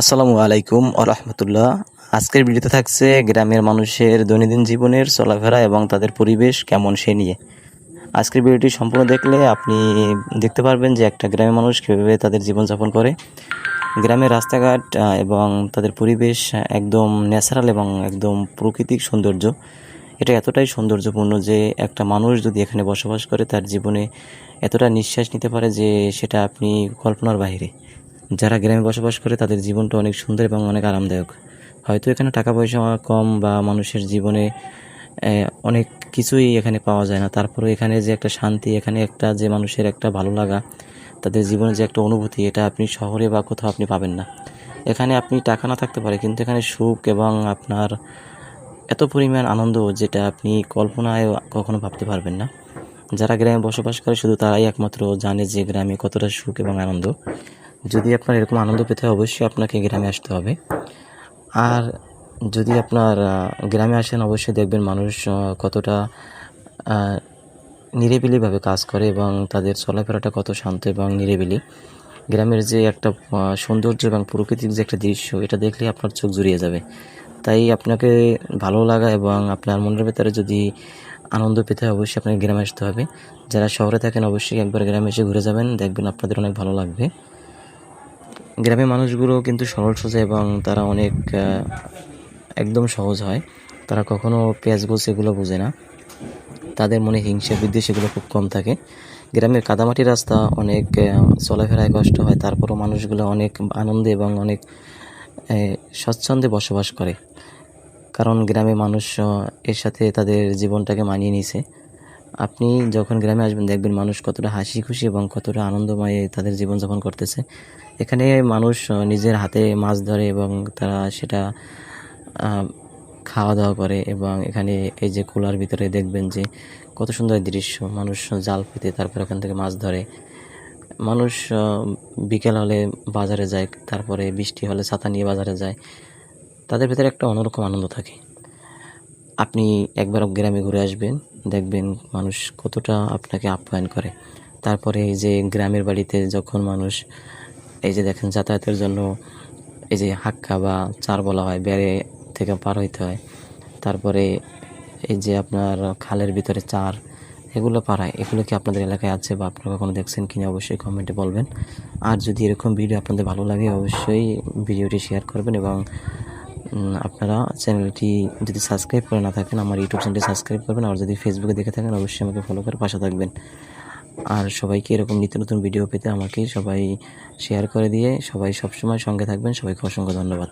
আসসালামু আলাইকুম রাহমাতুল্লাহ। আজকের ভিডিওতে থাকছে গ্রামের মানুষের দৈনন্দিন জীবনের চলাফেরা এবং তাদের পরিবেশ কেমন সে নিয়ে। আজকের ভিডিওটি সম্পূর্ণ দেখলে আপনি দেখতে পারবেন যে একটা গ্রামের মানুষ কীভাবে তাদের জীবনযাপন করে। গ্রামের রাস্তাঘাট এবং তাদের পরিবেশ একদম ন্যাচারাল এবং একদম প্রাকৃতিক সৌন্দর্য। এটা এতটাই সৌন্দর্যপূর্ণ যে একটা মানুষ যদি এখানে বসবাস করে তার জীবনে এতটা নিঃশ্বাস নিতে পারে যে সেটা আপনি কল্পনার বাইরে। যারা গ্রামে বসবাস করে তাদের জীবনটা অনেক সুন্দর এবং অনেক আরামদায়ক। হয়তো এখানে টাকা পয়সা কম বা মানুষের জীবনে অনেক কিছুই এখানে পাওয়া যায় না, তারপরেও এখানে যে একটা শান্তি, এখানে একটা যে মানুষের একটা ভালো লাগা, তাদের জীবনে যে একটা অনুভূতি, এটা আপনি শহরে বা কোথাও আপনি পাবেন না। এখানে আপনি টাকা না থাকতে পারে কিন্তু এখানে সুখ এবং আপনার এত পরিমাণ আনন্দ যেটা আপনি কল্পনায় কখনো ভাবতে পারবেন না। যারা গ্রামে বসবাস করে শুধু তারাই একমাত্র জানে যে গ্রামে কতটা সুখ এবং আনন্দ। যদি আপনার এরকম আনন্দ পেতে হয় অবশ্যই আপনাকে গ্রামে আসতে হবে। আর যদি আপনার গ্রামে আসেন অবশ্যই দেখবেন মানুষ কতটা নিরিবিলিভাবে কাজ করে এবং তাদের চলাফেরাটা কত শান্ত এবং নিরিবিলি। গ্রামের যে একটা সৌন্দর্য এবং প্রকৃতিক যে একটা দৃশ্য, এটা দেখলে আপনার চোখ জুড়িয়ে যাবে। তাই আপনাকে ভালো লাগা এবং আপনার মনের ভেতরে যদি আনন্দ পেতে হয় অবশ্যই আপনাকে গ্রামে আসতে হবে। যারা শহরে থাকেন অবশ্যই একবার গ্রামে এসে ঘুরে যাবেন, দেখবেন আপনাদের অনেক ভালো লাগবে। গ্রামের মানুষগুলো কিন্তু সরল সোজা এবং তারা অনেক একদম সহজ হয়। তারা কখনো পেঁয়াজগোছ এগুলো বোঝে না। তাদের মনে হিংসা বিদ্বেষ এগুলো খুব কম থাকে। গ্রামের কাদামাটির রাস্তা অনেক চলাফেরায় কষ্ট হয়, তারপরও মানুষগুলো অনেক আনন্দে এবং অনেক স্বচ্ছন্দে বসবাস করে। কারণ গ্রামে মানুষ এর সাথে তাদের জীবনটাকে মানিয়ে নিয়েছে। আপনি যখন গ্রামে আসবেন দেখবেন মানুষ কতটা হাসি খুশি এবং কতটা আনন্দময় তাদের জীবনযাপন করতেছে। এখানে মানুষ নিজের হাতে মাছ ধরে এবং তারা সেটা খাওয়া দাওয়া করে এবং এখানে এই যে কুলার ভিতরে দেখবেন যে কত সুন্দর দৃশ্য, মানুষ জাল পেতে তারপর এখান থেকে মাছ ধরে। মানুষ বিকেল হলে বাজারে যায়, তারপরে বৃষ্টি হলে ছাতা নিয়ে বাজারে যায়। তাদের ভিতরে একটা অন্যরকম আনন্দ থাকে। আপনি একবার গ্রামে ঘুরে আসবেন, দেখবেন মানুষ কতটা আপনাকে আপ্যায়ন করে। তারপরে এই যে গ্রামের বাড়িতে যখন মানুষ এই যে দেখেন যাতায়াতের জন্য এই যে হাক্কা বা চার বলা হয়, বেড়ে থেকে পার হইতে হয়। তারপরে এই যে আপনার খালের ভিতরে চার, এগুলো পাড়ায়, এগুলো কি আপনাদের এলাকায় আছে বা আপনারা কখনো দেখছেন কিনা অবশ্যই কমেন্টে বলবেন। আর যদি এরকম ভিডিও আপনাদের ভালো লাগে অবশ্যই ভিডিওটি শেয়ার করবেন এবং আপনারা চ্যানেলটি যদি সাবস্ক্রাইব করে না থাকেন আমার ইউটিউব চ্যানেলটি সাবস্ক্রাইব করবেন। আর যদি ফেসবুকে দেখে থাকেন অবশ্যই আমাকে ফলো করে পাশে থাকবেন। আর সবাইকে এরকম নিত্য নতুন ভিডিও পেতে আমাকে সবাই শেয়ার করে দিয়ে সবাই সবসময় সঙ্গে থাকবেন। সবাইকে অসংখ্য ধন্যবাদ।